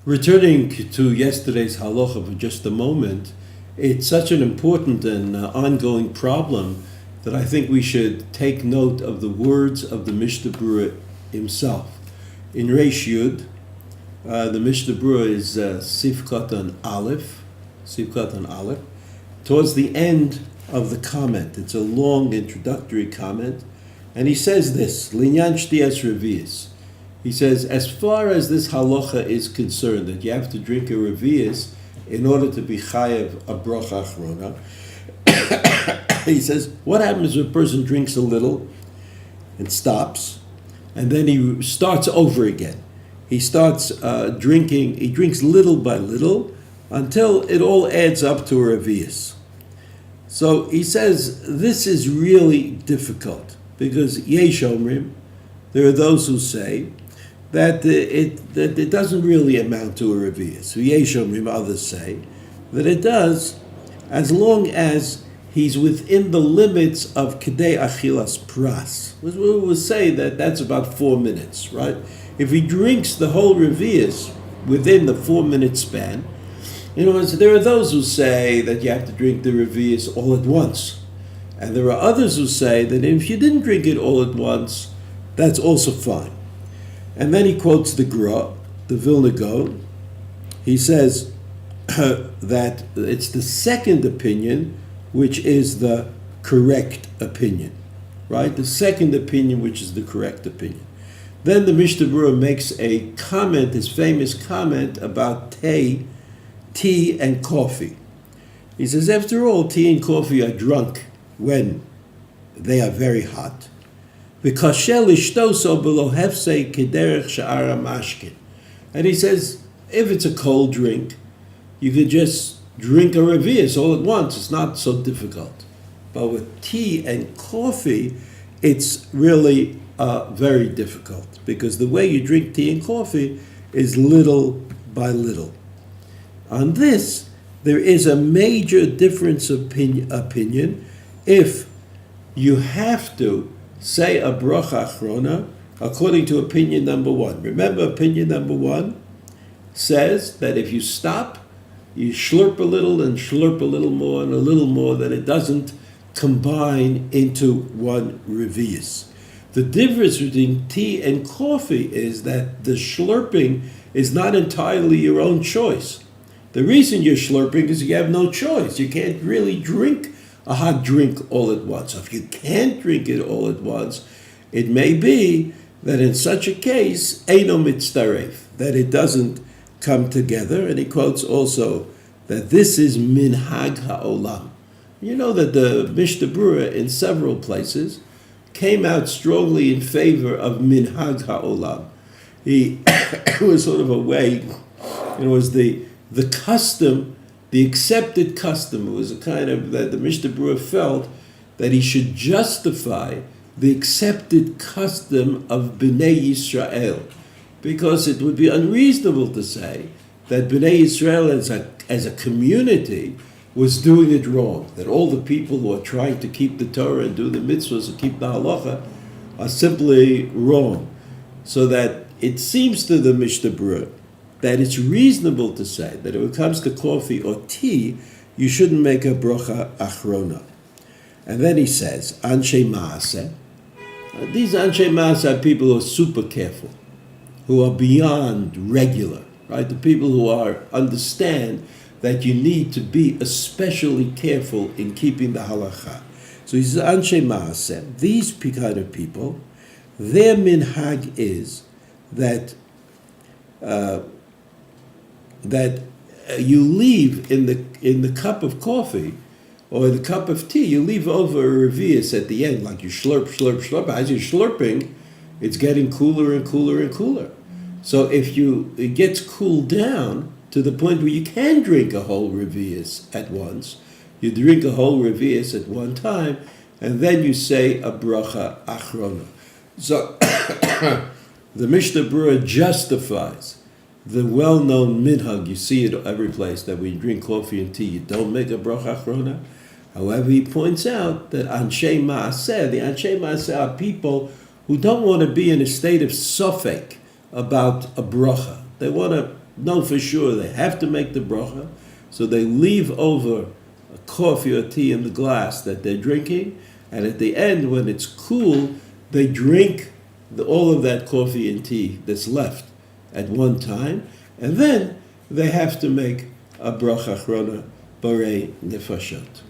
Returning to yesterday's halacha for just a moment, it's such an important and ongoing problem that I think we should take note of the words of the Mishnah Berurah himself. In Reish Yud, the Mishnah Berurah is Sifkat Aleph, towards the end of the comment. It's a long introductory comment, and he says this, Linyan Shtiyas Revi'is. He says, as far as this halacha is concerned, that you have to drink a revi'is in order to be chayav a Bracha Achrona, he says, what happens if a person drinks a little and stops, and then he starts over again? He starts drinking, he drinks little by little until it all adds up to a revi'is. So he says, this is really difficult, because Yesh Omrim, there are those who say that it doesn't really amount to a revi'is. So Yesh Omrim, others say that it does, as long as he's within the limits of Kedei Achilas Pras. We will say that that's about 4 minutes, right? If he drinks the whole revi'is within the 4-minute span, there are those who say that you have to drink the revi'is all at once. And there are others who say that if you didn't drink it all at once, that's also fine. And then he quotes the Gra, the Vilna Gaon. He says that it's the second opinion which is the correct opinion, right? The second opinion which is the correct opinion. Then the Mishnah Berurah makes a comment, his famous comment about tea and coffee. He says, after all, tea and coffee are drunk when they are very hot. And he says, if it's a cold drink, you could just drink a revi'is all at once. It's not so difficult. But with tea and coffee, it's really very difficult, because the way you drink tea and coffee is little by little. On this, there is a major difference of opinion if you have to say a Bracha Achrona according to opinion number one. Remember, opinion number one says that if you stop, you slurp a little and slurp a little more and a little more, that it doesn't combine into one revi'is. The difference between tea and coffee is that the slurping is not entirely your own choice. The reason you're slurping is you have no choice. You can't really drink a hot drink all at once. So if you can't drink it all at once, it may be that in such a case, eino mitztaref, that it doesn't come together. And he quotes also that this is minhag ha'olam. You know that the Mishnah Berurah in several places came out strongly in favor of minhag ha'olam. It was sort of a way, it was the custom, the accepted custom. It was a kind of, that the Mishnah Berurah felt that he should justify the accepted custom of Bnei Yisrael, because it would be unreasonable to say that Bnei Yisrael as a community was doing it wrong, that all the people who are trying to keep the Torah and do the mitzvahs and keep the halacha are simply wrong. So that it seems to the Mishnah Berurah that it's reasonable to say that when it comes to coffee or tea, you shouldn't make a Bracha Achrona. And then he says, Anshe Maaseh. These Anshe Maaseh are people who are super careful, who are beyond regular, right? The people who understand that you need to be especially careful in keeping the halacha. So he says, Anshe Maaseh, these kind of people, their minhag is that you leave in the cup of coffee or the cup of tea, you leave over a revi'is at the end, like you slurp, slurp, slurp. As you're slurping, it's getting cooler and cooler and cooler. So if it gets cooled down to the point where you can drink a whole revi'is at once, you drink a whole revi'is at one time, and then you say a Bracha Achrona. So the Mishnah Berurah justifies the well-known minhag. You see it every place, that when you drink coffee and tea, you don't make a Bracha Achrona. However, he points out that Anshe Maaseh, the Anshe Maaseh are people who don't want to be in a state of suffix about a bracha. They want to know for sure they have to make the bracha, so they leave over a coffee or tea in the glass that they're drinking, and at the end, when it's cool, they drink all of that coffee and tea that's left at one time, and then they have to make a Bracha Achrona Borei Nefashot.